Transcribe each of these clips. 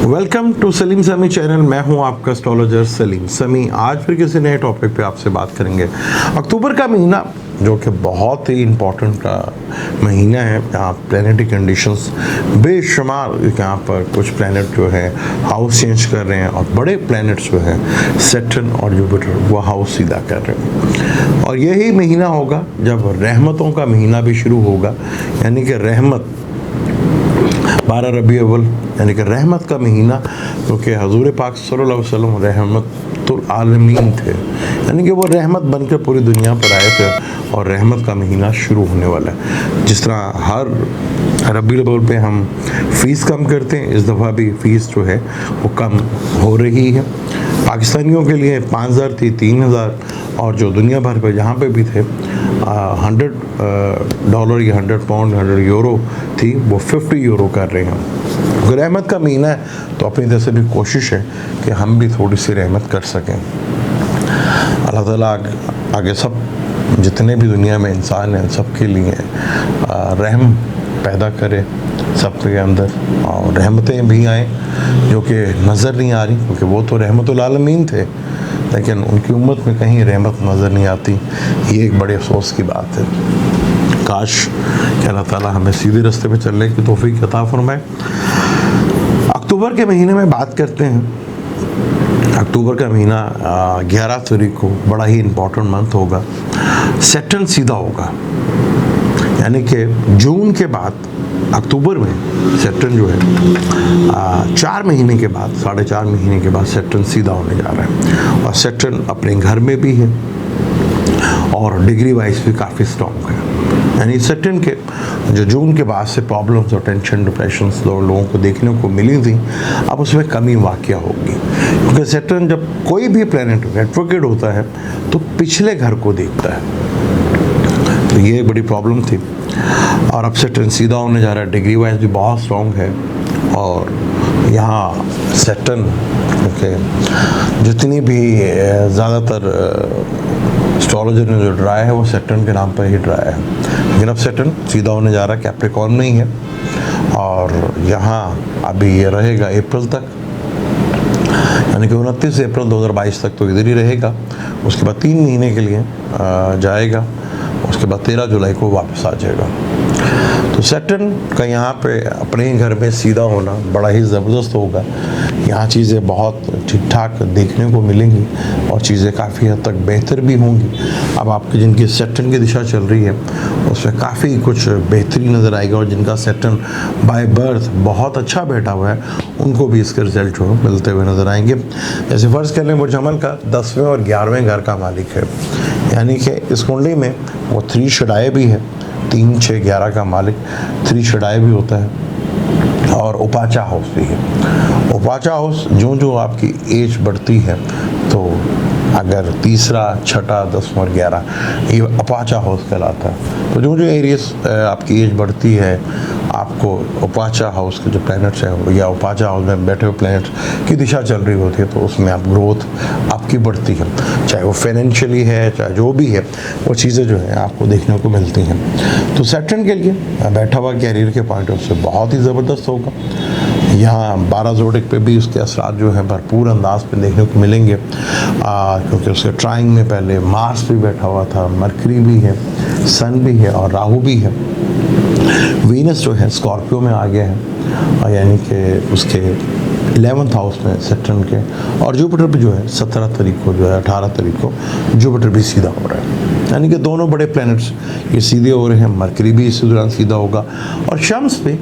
Welcome to Salim समी channel. मैं हूं आपका एस्ट्रोलॉजर सलीम समी। आज फिर किसी नए टॉपिक पे आपसे बात करेंगे। अक्टूबर का महीना जो कि बहुत ही इम्पोर्टेंट का महीना है, यहाँ प्लानिटरी कंडीशंस बेशुमार, यहाँ पर कुछ प्लैनेट जो है हाउस चेंज कर रहे हैं और बड़े प्लैनेट्स जो है सैटर्न और जुपिटर वो हाउस सीधा कर रहे हैं। और यही महीना होगा जब रहमतों का महीना भी शुरू होगा, यानी कि रहमत 12 रबी अव्वल यानी कि रहमत का महीना, क्योंकि हजूर पाक सल्लल्लाहु अलैहि वसल्लम रहमतुल आलमीन थे, यानी कि वो रहमत बनकर पूरी दुनिया पर आए थे और रहमत का महीना शुरू होने वाला है। जिस तरह हर रबी अव्वल पे हम फ़ीस कम करते हैं, इस दफ़ा भी फ़ीस जो है वो कम हो रही है। पाकिस्तानियों के लिए 5,000 थी, 3,000, और जो दुनिया भर पर जहाँ पे भी थे $100 या 100 पाउंड 100 यूरो थी, वो 50 यूरो कर रहे हैं। अगर रहमत का महीना है तो अपनी तरफ से भी कोशिश है कि हम भी थोड़ी सी रहमत कर सकें। अल्लाह ताला आगे सब जितने भी दुनिया में इंसान हैं सबके लिए रहम पैदा करे, सबके अंदर और रहमतें भी आएँ जो कि नज़र नहीं आ रही, क्योंकि वो तो रहमतुल आलमीन थे लेकिन उनकी उम्मत में कहीं रहमत नज़र नहीं आती। ये एक बड़े अफसोस की बात है। काश कि अल्लाह ताला हमें सीधे रास्ते पे चलने की तौफीक अता फरमाए। अक्टूबर के महीने में बात करते हैं। अक्टूबर का महीना 11 तारीख को बड़ा ही इम्पोर्टेंट मंथ होगा। सैटर्न सीधा होगा, यानी कि जून के बाद अक्टूबर में सैटर्न जो है 4 महीने के बाद, 4.5 महीने के बाद सैटर्न सीधा होने जा रहा है। और सैटर्न अपने घर में भी है और डिग्री वाइज भी काफ़ी स्ट्रॉन्ग है। यानी सैटर्न के जो जून के बाद से प्रॉब्लम्स और टेंशन डिप्रेशन लोगों को देखने को मिली थी, अब उसमें कमी वाक़या होगी, क्योंकि सैटर्न जब कोई भी प्लैनेट एडवोकेट होता है तो पिछले घर को देखता है, तो ये बड़ी प्रॉब्लम थी। और अब सैटर्न सीधा होने जा रहा है, डिग्री वाइज भी बहुत स्ट्रॉन्ग है। और यहाँ सैटर्न क्योंकि जितनी भी ज़्यादातर एस्ट्रोलॉजर ने जो ड्राया है वो सैटर्न के नाम पर ही ड्राया है, लेकिन अब सैटर्न सीधा होने जा रहा है, कैप्रिकॉर्न में ही है और यहाँ अभी ये रहेगा अप्रैल तक, यानी कि 29 अप्रैल 2022 तक तो इधर ही रहेगा। उसके बाद 3 महीने के लिए जाएगा, उसके बाद 13 जुलाई को वापस आ जाएगा। तो सैटर्न का यहाँ पे अपने ही घर में सीधा होना बड़ा ही ज़बरदस्त होगा। यहाँ चीज़ें बहुत ठीक ठाक देखने को मिलेंगी और चीज़ें काफ़ी हद तक बेहतर भी होंगी। अब आपकी जिनकी सैटर्न की दिशा चल रही है उसमें काफ़ी कुछ बेहतरी नज़र आएगी, और जिनका सैटर्न बाय बर्थ बहुत अच्छा बैठा हुआ है उनको भी इसके रिजल्ट जो मिलते हुए नज़र आएंगे। जैसे फ़र्ज़ कर लें बुर्ज अमल का 10वें और 11वें घर का मालिक है, यानी कि इस कुंडली में वो 3 शडाए भी है, 3, 6, 11 का मालिक 3 शडाए भी होता है और उपाचा हाउस भी है। उपाचा हाउस जो आपकी एज बढ़ती है, तो अगर 3रा, 6, 10 और 11 ये उपाचा हाउस कहलाता है। तो जो एरियाज आपकी एज बढ़ती है, आपको उपाचा हाउस के जो प्लैनेट्स हैं या उपाचा हाउस में बैठे हुए प्लैनेट्स की दिशा चल रही होती है, तो उसमें आप ग्रोथ आपकी बढ़ती है, चाहे वो फाइनेंशियली है चाहे जो भी है, वो चीज़ें जो है आपको देखने को मिलती हैं। तो सैटर्न के लिए बैठा हुआ कैरियर के पॉइंट ऑफ से बहुत ही ज़बरदस्त होगा। यहाँ 12 जोडिक पे भी उसके असरात जो हैं भरपूर अंदाज में देखने को मिलेंगे, क्योंकि उसके ट्राइंग में पहले मार्स भी बैठा हुआ था, मरकरी भी है, सन भी है और राहु भी है। वीनस जो है स्कॉर्पियो में आ गया है, और यानी कि उसके 11th हाउस में सैटर्न के, और जुपिटर भी जो है 17 तारीख को जो है 18 तारीख को जुपिटर भी सीधा हो रहा है, यानी कि दोनों बड़े प्लैनेट्स ये सीधे हो रहे हैं। मरकरी भी इसी दौरान सीधा होगा और शम्स पे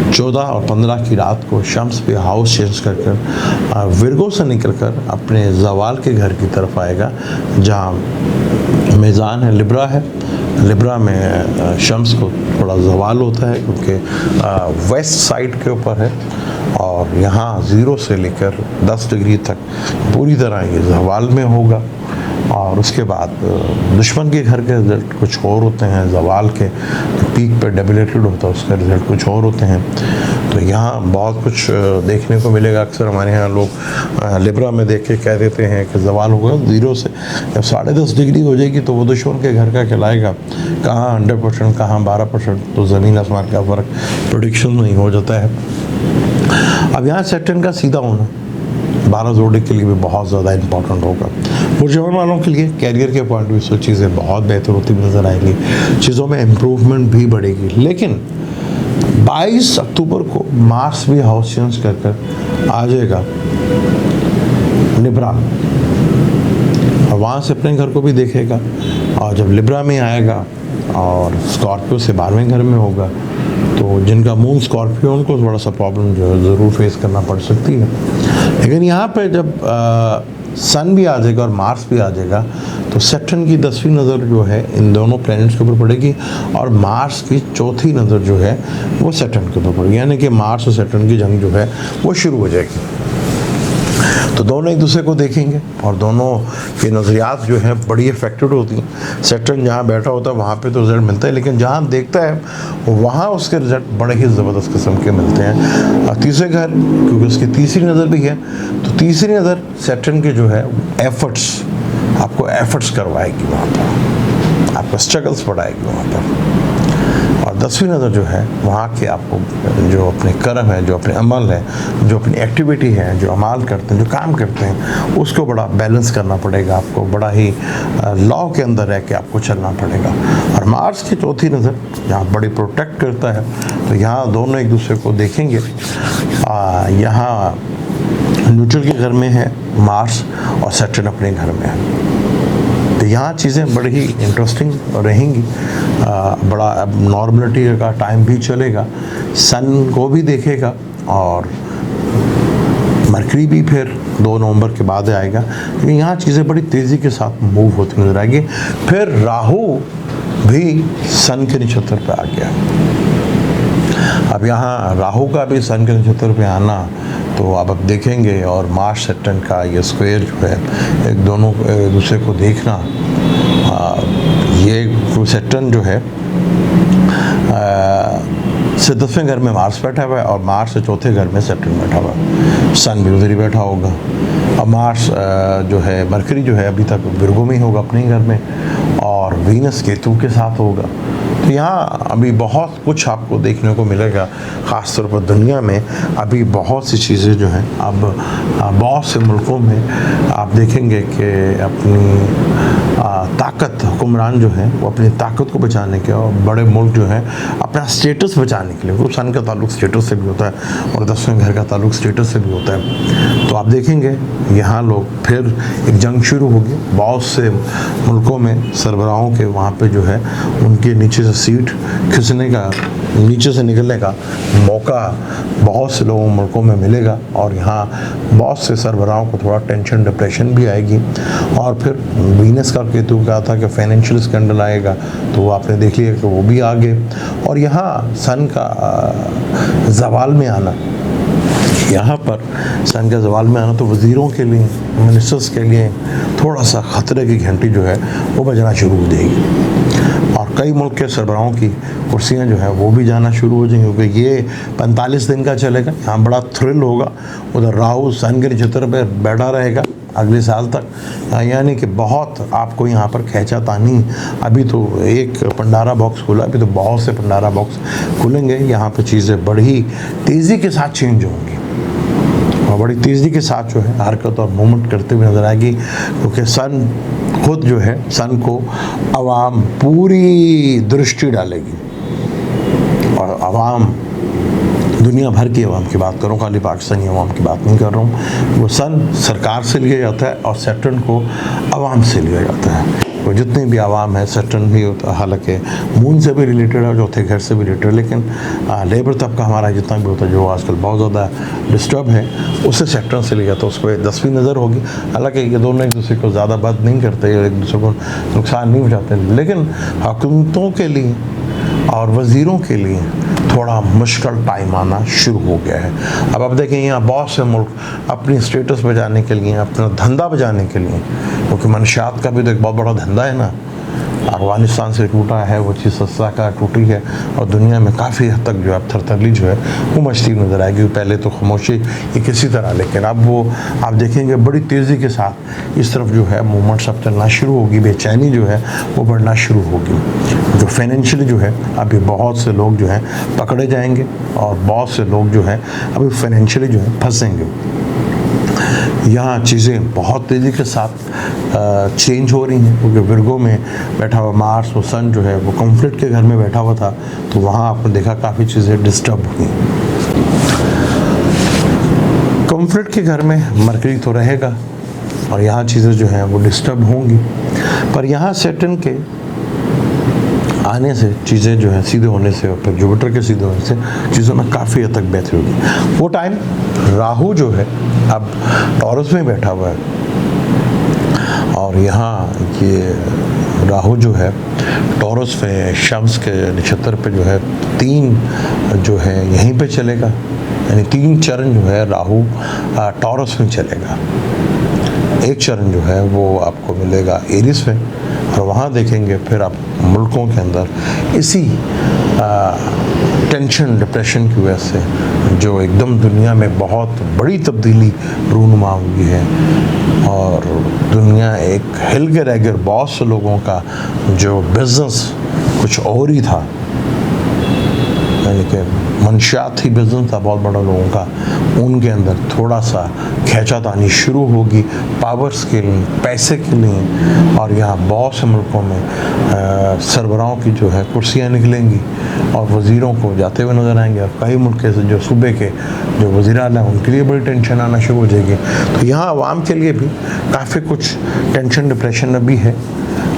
14 और 15 की रात को शम्स पे हाउस चेंज कर विर्गो से निकल कर अपने जवाल के घर की तरफ आएगा, जहाँ मेज़ान है, लिब्रा है। लिब्रा में शम्स को थोड़ा जवाल होता है क्योंकि वेस्ट साइड के ऊपर है, और यहाँ 0 से लेकर 10 डिग्री तक पूरी तरह ये जवाल में होगा। और उसके बाद दुश्मन के घर के रिजल्ट कुछ और होते हैं, जवाल के पीक पर डेबिलेटेड होता है उसका रिजल्ट कुछ और होते हैं। तो यहाँ बहुत कुछ देखने को मिलेगा। अक्सर हमारे यहाँ लोग लिब्रा में देख के कह देते हैं कि जवाल होगा 0 से जब 10.5 डिग्री हो जाएगी तो वो दुश्मन के घर का कहलाएगा। कहाँ 100%, कहाँ 12%, तो ज़मीन आसमान का फ़र्क प्रेडिक्शन नहीं हो जाता है। अब यहाँ सैटर्न का सीधा होना 12 जोड़े के लिए भी बहुत ज़्यादा इम्पोर्टेंट होगा। बुर्जवान वालों के लिए कैरियर के पॉइंट ऑफ व्यू से चीज़ें बहुत बेहतर होती हुई नज़र आएंगी, चीज़ों में इम्प्रूवमेंट भी बढ़ेगी। लेकिन 22 अक्टूबर को मार्स भी हाउस चेंज कर आ जाएगा लिब्रा में, और वहाँ से अपने घर को भी देखेगा, और जब लिब्रा में आएगा और स्कॉर्पियो से 12वें घर में होगा, तो जिनका मून स्कॉर्पियो उनको थोड़ा सा प्रॉब्लम जो है ज़रूर फेस करना पड़ सकती है। लेकिन यहाँ पे जब सन भी आ जाएगा और मार्स भी आ जाएगा, तो सैटर्न की 10वीं नज़र जो है इन दोनों प्लैनेट्स के ऊपर पड़ेगी, और मार्स की 4थी नज़र जो है वो सैटर्न के ऊपर पड़ेगी, यानी कि मार्स और सैटर्न की जंग जो है वो शुरू हो जाएगी। तो दोनों एक दूसरे को देखेंगे और दोनों की नज़रियात जो है बड़ी इफेक्टेड होती हैं। सैटर्न जहाँ बैठा होता है वहाँ पे तो रिजल्ट मिलता है, लेकिन जहाँ देखता है वहाँ उसके रिजल्ट बड़े ही ज़बरदस्त किस्म के मिलते हैं। और तीसरे घर, क्योंकि उसकी तीसरी नज़र भी है, तो तीसरी नज़र सैटर्न के जो है एफर्ट्स, आपको एफर्ट्स करवाएगी वहाँ पर, आपको स्ट्रगल्स बढ़ाएगी वहाँ पर। और 10वीं नज़र जो है वहाँ के आपको जो अपने कर्म है, जो अपने अमल है, जो अपनी एक्टिविटी है, जो अमाल करते हैं, जो काम करते हैं, उसको बड़ा बैलेंस करना पड़ेगा आपको, बड़ा ही लॉ के अंदर रह के आपको चलना पड़ेगा। और मार्स की 4थी नज़र यहाँ बड़ी प्रोटेक्ट करता है, तो यहाँ दोनों एक दूसरे को देखेंगे। यहाँ न्यूट्रल के घर में है मार्स और सैटर्न अपने घर में है, तो यहाँ चीज़ें बड़ी ही इंटरेस्टिंग रहेंगी। बड़ा अब नॉर्मलिटी का टाइम भी चलेगा, सन को भी देखेगा, और मरकरी भी फिर 2 नवंबर के बाद आएगा। लेकिन यहाँ चीज़ें बड़ी तेज़ी के साथ मूव होती नजर आएगी। फिर राहु भी सन के नक्षत्र पे आ गया। अब यहाँ राहु का भी सन के नक्षत्र पे आना, तो अब देखेंगे, और मार्स सैटर्न का ये स्क्वायर जो है एक दोनों एक दूसरे को देखना, ये सैटर्न जो है से 10वें घर में मार्स बैठा हुआ है, और मार्स से 4थे घर में सैटर्न बैठा हुआ है, सन भी उधर ही बैठा होगा। और मार्स जो है मरकरी जो है अभी तक विर्गो में ही होगा अपने ही घर में, और वीनस केतु के साथ होगा। तो यहाँ अभी बहुत कुछ आपको देखने को मिलेगा, ख़ास तौर पर दुनिया में अभी बहुत सी चीज़ें जो हैं, अब बहुत से मुल्कों में आप देखेंगे कि अपनी ताकत, हुक्मरान जो है वो अपनी ताकत को बचाने के, और बड़े मुल्क जो हैं अपना स्टेटस बचाने के लिए, वो सन का ताल्लुक स्टेटस से भी होता है और 10वें घर का ताल्लुक स्टेटस से भी होता है। तो आप देखेंगे यहाँ लोग फिर एक जंग शुरू होगी, बहुत से मुल्कों में सरबराहों के वहाँ पे जो है उनके नीचे से सीट खिंचने का, नीचे से निकलने का मौका बहुत से लोगों मुल्कों में मिलेगा, और यहाँ बहुत से सरबराहों को थोड़ा टेंशन, डिप्रेशन भी आएगी। और फिर वीनस का केतु कहा था कि फाइनेंशियल स्कैंडल आएगा, तो वो आपने देख लिया कि वो भी आ गए। और यहाँ सन का ज़वाल में आना, यहाँ पर सन का ज़वाल में आना तो वज़ीरों के लिए, मिनिस्टर्स के लिए थोड़ा सा ख़तरे की घंटी जो है वो बजना शुरू हो जाएगी, और कई मुल्क के सरबराहों की कुर्सियाँ जो है वो भी जाना शुरू हो जाएंगी, क्योंकि ये 45 दिन का चलेगा। यहाँ बड़ा थ्रिल होगा, उधर राहु सन के नक्षत्र पर बैठा रहेगा अगले साल तक, यानी कि बहुत आपको यहाँ पर खींचातानी। अभी तो एक भंडारा बॉक्स खुला, अभी तो बहुत से भंडारा बॉक्स खुलेंगे। यहाँ पर चीज़ें बड़ी तेज़ी के साथ चेंज होंगी, और बड़ी तेज़ी के साथ जो है हरकत और मूवमेंट करते हुए नजर आएगी, क्योंकि सन खुद जो है, सन को अवाम पूरी दृष्टि डालेगी, और अवाम दुनिया भर की अवाम की बात करूँ, खाली पाकिस्तानी अवाम की बात नहीं कर रहा हूँ। वो सन सरकार से लिया जाता है और सैटर्न को अवाम से लिया जाता है। तो जितने भी आवाम है, सैटर्न भी होता है, हालांकि मून से भी रिलेटेड है, चौथे घर से भी रिलेटेड, लेकिन लेबर तबका हमारा जितना भी होता है, जो आजकल बहुत ज़्यादा डिस्टर्ब है, उससे सैटर्न से लिया, तो उस पर 10वीं नज़र होगी। हालांकि ये दोनों एक दूसरे को ज़्यादा बद नहीं करते, एक दूसरे को नुकसान नहीं पहुँचाते, लेकिन हुकूमतों के लिए और वज़ीरों के लिए थोड़ा मुश्किल टाइम आना शुरू हो गया है। अब आप देखें, यहाँ बहुत से मुल्क अपनी स्टेटस बचाने के लिए, अपना धंधा बचाने के लिए, क्योंकि मनशियात का भी तो एक बहुत बड़ा धंधा है ना, अफ़गानिस्तान से टूटा है वो चीज़ सस्ता का टूटी है, और दुनिया में काफ़ी हद तक जो है थरथरली जो है वो मचती नज़र आएगी। पहले तो खामोशी ये किसी तरह, लेकिन अब वो आप देखेंगे बड़ी तेज़ी के साथ इस तरफ जो है मूवमेंट्स अब चलना शुरू होगी, बेचैनी जो है वो बढ़ना शुरू होगी। जो फाइनेंशियली जो है अभी बहुत से लोग जो हैं पकड़े जाएंगे, और बहुत से लोग जो हैं अभी फाइनेंशियली जो है फंसेंगे। यहाँ चीज़ें बहुत तेज़ी के साथ चेंज हो रही हैं, क्योंकि विर्गो में बैठा हुआ मार्स और सन जो है वो कॉन्फ्लिक्ट के घर में बैठा हुआ था, तो वहाँ आपने देखा काफ़ी चीज़ें डिस्टर्ब हुई। कॉन्फ्लिक्ट के घर में मरकरी तो रहेगा और यहाँ चीज़ें जो हैं वो डिस्टर्ब होंगी, पर यहाँ सैटर्न के आने से चीज़ें जो है सीधे होने से और फिर जुपिटर के सीधे होने से चीज़ों में काफ़ी हद तक बेहतरी होगी। वो टाइम राहु जो है अब टॉरस में बैठा हुआ है, और यहाँ ये राहु जो है टॉरस में शम्स के नक्षत्र पे जो है 3 जो है यहीं पे चलेगा, यानी 3 चरण जो है राहु टॉरस में चलेगा। एक चरण जो है वो आपको मिलेगा एरिस में, और वहाँ देखेंगे फिर आप मुल्कों के अंदर इसी टेंशन डिप्रेशन की वजह से जो एकदम दुनिया में बहुत बड़ी तब्दीली रूनुमा हुई है, और दुनिया एक हिल के रह गई। बहुत से लोगों का जो बिज़नेस कुछ और ही था, यानी कि मंशियात ही बिज़नेस था बहुत बड़ा लोगों का, उनके अंदर थोड़ा सा खींचातानी शुरू होगी पावर्स के लिए, पैसे के लिए। और यहाँ बहुत से मुल्कों में सरबराहों की जो है कुर्सियाँ निकलेंगी और वज़ीरों को जाते हुए नज़र आएंगे, और कई मुल्क के जो सूबे के जो वज़ीर आला हैं उनके लिए बड़ी टेंशन आना शुरू हो जाएगी। तो यहाँ अवाम के लिए भी काफ़ी कुछ टेंशन डिप्रेशन अभी है।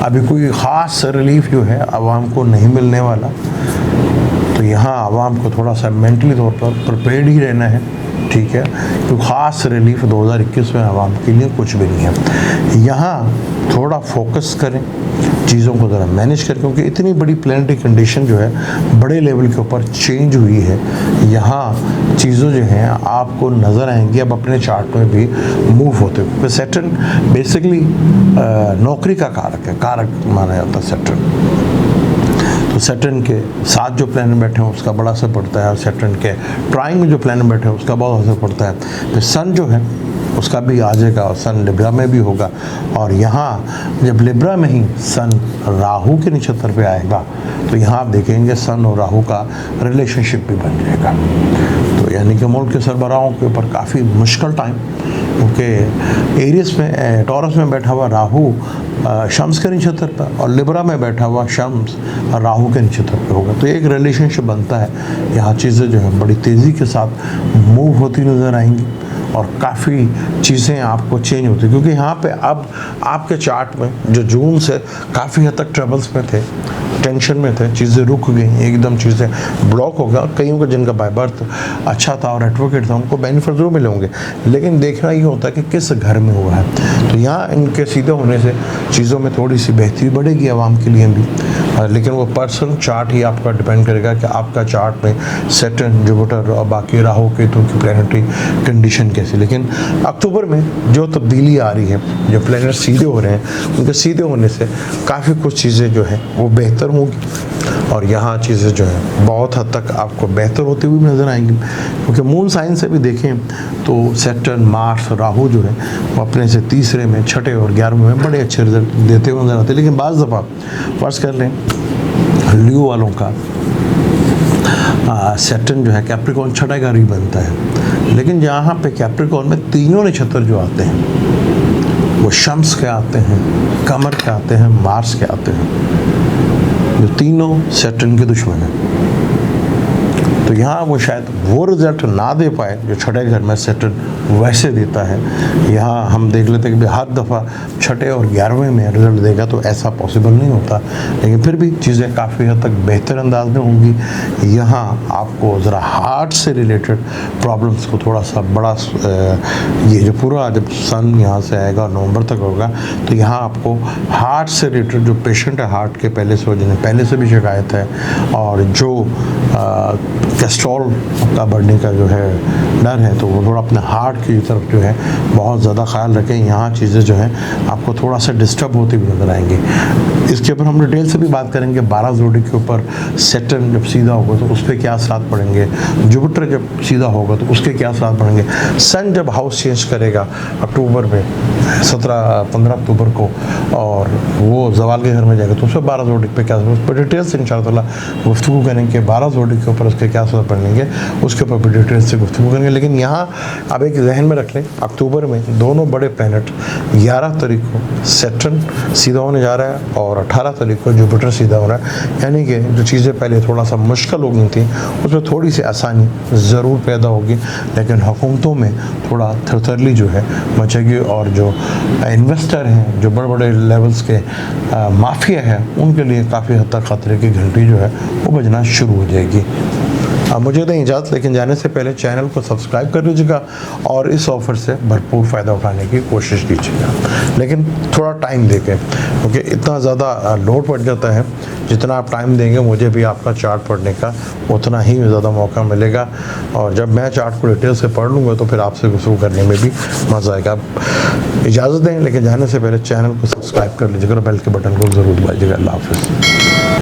अभी कोई ख़ास रिलीफ जो है अवाम को नहीं मिलने वाला, तो यहाँ आवाम को थोड़ा सा मेंटली तौर पर प्रिपेयर्ड ही रहना है, ठीक है। तो ख़ास रिलीफ 2021 में आवाम के लिए कुछ भी नहीं है। यहाँ थोड़ा फोकस करें, चीज़ों को ज़रा मैनेज करें, क्योंकि इतनी बड़ी प्लानिटरी कंडीशन जो है बड़े लेवल के ऊपर चेंज हुई है। यहाँ चीज़ों जो हैं आपको नज़र आएंगी अब अपने चार्ट में भी मूव होते हुए, क्योंकि सैटर्न बेसिकली नौकरी का कारक है, कारक माना जाता है सैटर्न। तो सैटर्न के साथ जो प्लैनेट बैठे हैं उसका बड़ा असर पड़ता है, और सैटर्न के ट्राइंग में जो प्लैनेट बैठे हैं उसका बहुत असर पड़ता है। फिर सन जो है उसका भी आ जाएगा, और सन लिब्रा में भी होगा, और यहाँ जब लिब्रा में ही सन राहु के नक्षत्र पे आएगा तो यहाँ आप देखेंगे सन और राहु का रिलेशनशिप भी बन जाएगा। तो यानी कि मुल्क के सरबराहों के ऊपर काफ़ी मुश्किल टाइम, क्योंकि एरियस में टॉरस में बैठा हुआ राहु शम्स के नक्षत्र पर, और लिब्रा में बैठा हुआ शम्स राहु के नक्षत्र पर होगा। तो एक रिलेशनशिप बनता है। यहाँ चीज़ें जो है बड़ी तेज़ी के साथ मूव होती नज़र आएंगी, और काफ़ी चीज़ें आपको चेंज होती, क्योंकि यहाँ पे अब आपके चार्ट में जो जून से काफ़ी हद तक ट्रबल्स में थे, टेंशन में थे, चीज़ें रुक गई, एकदम चीज़ें ब्लॉक हो गया। कईयों का जिनका बाय बर्थ अच्छा था और एडवोकेट था उनको बेनिफिट जरूर मिले होंगे, लेकिन देखना ये होता है कि किस घर में हुआ है। तो यहाँ इनके सीधे होने से चीज़ों में थोड़ी सी बेहतरी बढ़ेगी आवाम के लिए भी, लेकिन वो पर्सनल चार्ट ही आपका डिपेंड करेगा कि आपका चार्ट में सैटर्न, जुपिटर और बाकी राहु केतु की प्लैनेटरी कंडीशन कैसी। लेकिन अक्टूबर में जो तब्दीली आ रही है, जो प्लैनेट सीधे हो रहे हैं, उनके सीधे होने से काफ़ी कुछ चीज़ें जो हैं वो बेहतर होंगी, और यहाँ चीज़ें जो हैं बहुत हद तक आपको बेहतर होती हुई नज़र आएंगी। क्योंकि मून साइन से भी देखें तो सैटर्न, मार्स, राहु जो है वो अपने से तीसरे में, छठे और 11वें में बड़े अच्छे रिजल्ट देते हुए नजर आते हैं। लेकिन बाज़ दफ़ा फर्ज कर लें लियो वालों का सैटर्न जो है कैप्रिकॉर्न छठा घर ही बनता है, लेकिन जहाँ पे कैप्रिकॉर्न में तीनों नक्षत्र जो आते हैं वो शम्स के आते हैं, कमर के आते हैं, मार्स के आते हैं, जो तीनों सैटर्न के दुश्मन हैं। तो यहाँ वो शायद वो रिज़ल्ट ना दे पाए जो छठे घर में सैटर्न वैसे देता है। यहाँ हम देख लेते हैं कि हर दफ़ा छठे और 11वें में रिज़ल्ट देगा, तो ऐसा पॉसिबल नहीं होता, लेकिन फिर भी चीज़ें काफ़ी हद तक बेहतर अंदाज में होंगी। यहाँ आपको ज़रा हार्ट से रिलेटेड प्रॉब्लम्स को थोड़ा सा बड़ा ये जो पूरा जब सन यहाँ से आएगा और नवंबर तक होगा, तो यहाँ आपको हार्ट से रिलेटेड जो पेशेंट है हार्ट के पहले से हो, जिन्हें पहले से भी शिकायत है, और जो कोलेस्ट्रॉल का बढ़ने का जो है डर है, तो वो थोड़ा अपने हार्ट की तरफ जो है बहुत ज़्यादा ख्याल रखें। यहाँ चीज़ें जो हैं आपको थोड़ा सा डिस्टर्ब होती हुई नजर आएंगी। इसके ऊपर हम डिटेल से भी बात करेंगे। 12 जोड़ी के ऊपर सैटर्न जब सीधा होगा तो उस पर क्या असरात पड़ेंगे, जुपिटर जब सीधा होगा तो उसके क्या असरात पड़ेंगे, सन जब हाउस चेंज करेगा अक्टूबर में 15 अक्टूबर को और वो जवाल के घर में जाएगा तो उस पर 12 जोड़ी पे क्या, उस पर डिटेल से इंशाअल्लाह गुफ्तगू करेंगे। 12 जोड़ी के ऊपर उसके क्या असर पड़ेंगे उसके ऊपर भी डिटेल से गुफ्तगू करेंगे। लेकिन यहाँ अब एक जहन में रख लें, अक्टूबर में दोनों बड़े प्लैनेट 11 तारीख को सैटर्न सीधा होने जा रहा है और 18 तारीख को जुपिटर सीधा हो रहा है। यानी कि जो चीज़ें पहले थोड़ा सा मुश्किल हो गई थी उसमें थोड़ी सी आसानी ज़रूर पैदा होगी, लेकिन हुकूमतों में थोड़ा थरथरली जो है मचेगी और जो इन्वेस्टर हैं, जो बड़े बड़े लेवल्स के माफिया है, उनके लिए काफ़ी हद तक ख़तरे की घंटी जो है वो बजना शुरू हो जाएगी। अब मुझे तो इजाज़त, लेकिन जाने से पहले चैनल को सब्सक्राइब कर लीजिएगा और इस ऑफ़र से भरपूर फ़ायदा उठाने की कोशिश कीजिएगा, लेकिन थोड़ा टाइम देके, क्योंकि इतना ज़्यादा लोड पड़ जाता है। जितना आप टाइम देंगे मुझे भी आपका चार्ट पढ़ने का उतना ही ज़्यादा मौका मिलेगा, और जब मैं चार्ट को डिटेल से पढ़ लूँगा तो फिर आपसे गुफ्तगू करने में भी मज़ा आएगा। इजाज़त दें, लेकिन जाने से पहले चैनल को सब्सक्राइब कर लीजिएगा और बेल के बटन को ज़रूर दबाइएगा। अल्लाह हाफ़िज़।